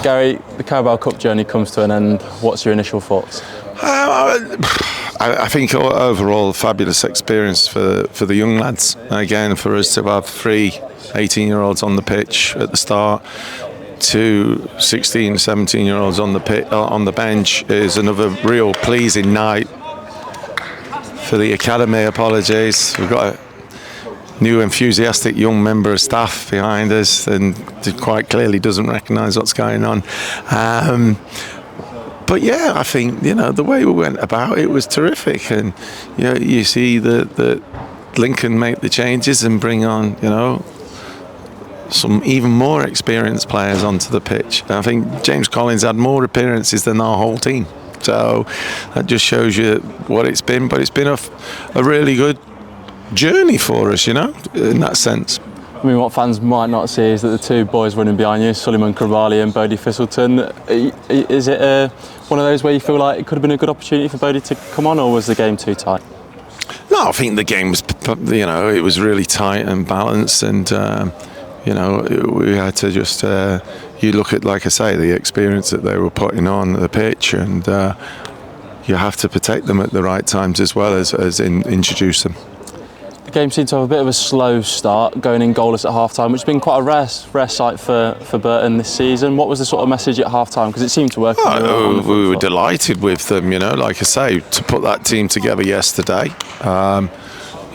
Gary, the Carabao Cup journey comes to an end. What's your initial thoughts? I think overall a fabulous experience for the young lads. Again, for us to have 3 18-year-olds on the pitch at the start, 2 16, 17-year-olds on the bench is another real pleasing night for the academy. Apologies, we've got a new enthusiastic young member of staff behind us and quite clearly doesn't recognise what's going on. But yeah, I think the way we went about it was terrific, and you see that Lincoln make the changes and bring on some even more experienced players onto the pitch. I think James Collins had more appearances than our whole team, so that just shows you what it's been. But it's been a really good journey for us, in that sense. I mean, what fans might not see is that the 2 boys running behind you, Suleiman Krabali and Bodie Thistleton, is it one of those where you feel like it could have been a good opportunity for Bodie to come on, or was the game too tight? No, I think the game was, it was really tight and balanced, and we had to just, you look at, like I say, the experience that they were putting on the pitch, and you have to protect them at the right times as well as introduce them. The game seemed to have a bit of a slow start, going in goalless at half-time, which has been quite a rare sight for Burton this season. What was the sort of message at half-time? Because it seemed to work. We were delighted with them, like I say, to put that team together yesterday.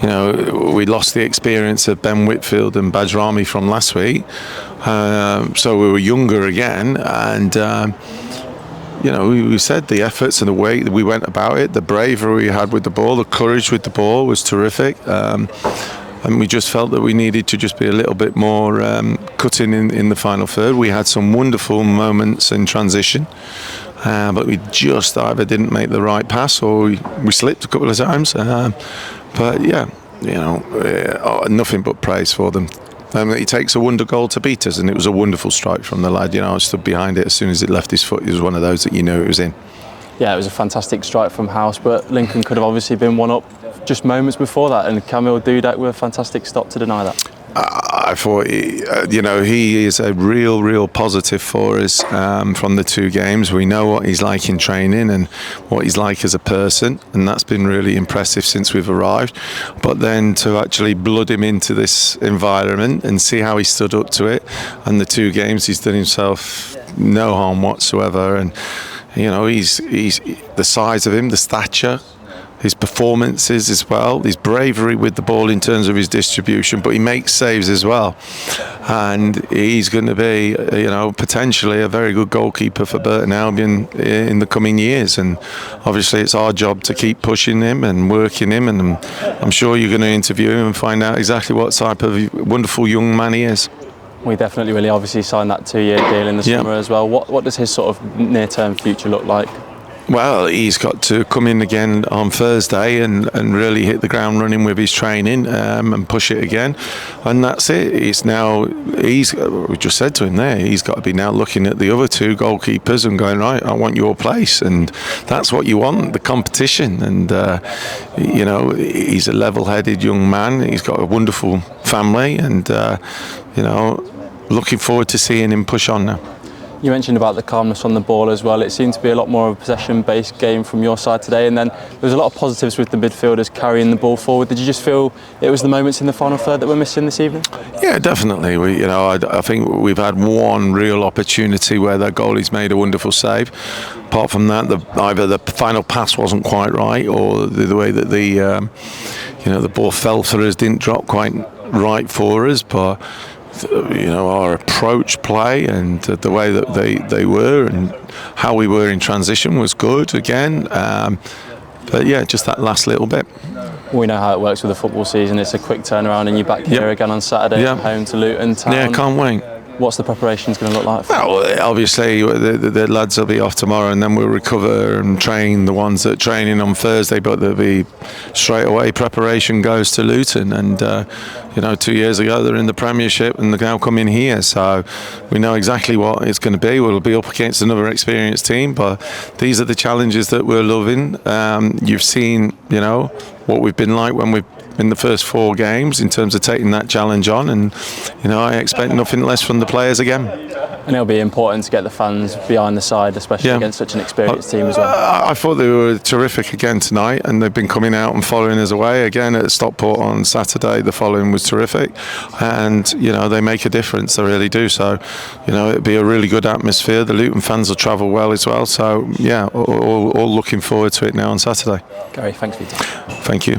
We lost the experience of Ben Whitfield and Bajrami from last week, so we were younger again, and we said the efforts and the way that we went about it, the bravery we had with the ball, the courage with the ball was terrific, and we just felt that we needed to just be a little bit more cutting in the final third. We had some wonderful moments in transition, but we just either didn't make the right pass or we slipped a couple of times. But yeah, nothing but praise for them. He takes a wonder goal to beat us, and it was a wonderful strike from the lad. I stood behind it as soon as it left his foot. It was one of those that it was in. Yeah, it was a fantastic strike from House, but Lincoln could have obviously been one up just moments before that, and Kamil Dudek with a fantastic stop to deny that. I thought, he is a real positive for us from the 2 games. We know what he's like in training and what he's like as a person, and that's been really impressive since we've arrived. But then to actually blood him into this environment and see how he stood up to it, and the 2 games he's done himself no harm whatsoever. And he's the size of him, the stature, his performances as well, his bravery with the ball in terms of his distribution, but he makes saves as well, and he's going to be potentially a very good goalkeeper for Burton Albion in the coming years. And obviously it's our job to keep pushing him and working him, and I'm sure you're going to interview him and find out exactly what type of wonderful young man he is. We definitely will. Obviously signed that 2-year deal in the summer as well. What does his sort of near-term future look like? Well, he's got to come in again on Thursday and really hit the ground running with his training and push it again, and that's it. We just said to him there, he's got to be now looking at the other 2 goalkeepers and going, right, I want your place, and that's what you want, the competition. And he's a level-headed young man. He's got a wonderful family, and looking forward to seeing him push on now. You mentioned about the calmness on the ball as well. It seemed to be a lot more of a possession-based game from your side today, and then there was a lot of positives with the midfielders carrying the ball forward. Did you just feel it was the moments in the final third that were missing this evening? Yeah, definitely. I think we've had one real opportunity where their goalie's made a wonderful save. Apart from that, either the final pass wasn't quite right, or the way that the ball fell for us didn't drop quite right for us, but our approach play and the way that they were and how we were in transition was good again. But yeah, just that last little bit. We know how it works with the football season. It's a quick turnaround, and you're back here again on Saturday, home to Luton Town. Yeah, can't wait. What's the preparations going to look like? Well, obviously the lads will be off tomorrow, and then we'll recover and train the ones that are training on Thursday, but there'll be straight away preparation goes to Luton, and 2 years ago they're in the Premiership and they're now coming here, so we know exactly what it's going to be. We'll be up against another experienced team, but these are the challenges that we're loving. You've seen what we've been like when we've in the first 4 games in terms of taking that challenge on, and I expect nothing less from the players again. And it'll be important to get the fans behind the side, especially against such an experienced team as well. I thought they were terrific again tonight, and they've been coming out and following us away. Again at Stockport on Saturday, the following was terrific, and they make a difference. They really do. So, it'll be a really good atmosphere. The Luton fans will travel well as well. So, yeah, all looking forward to it now on Saturday. Gary, thanks for your time. Thank you.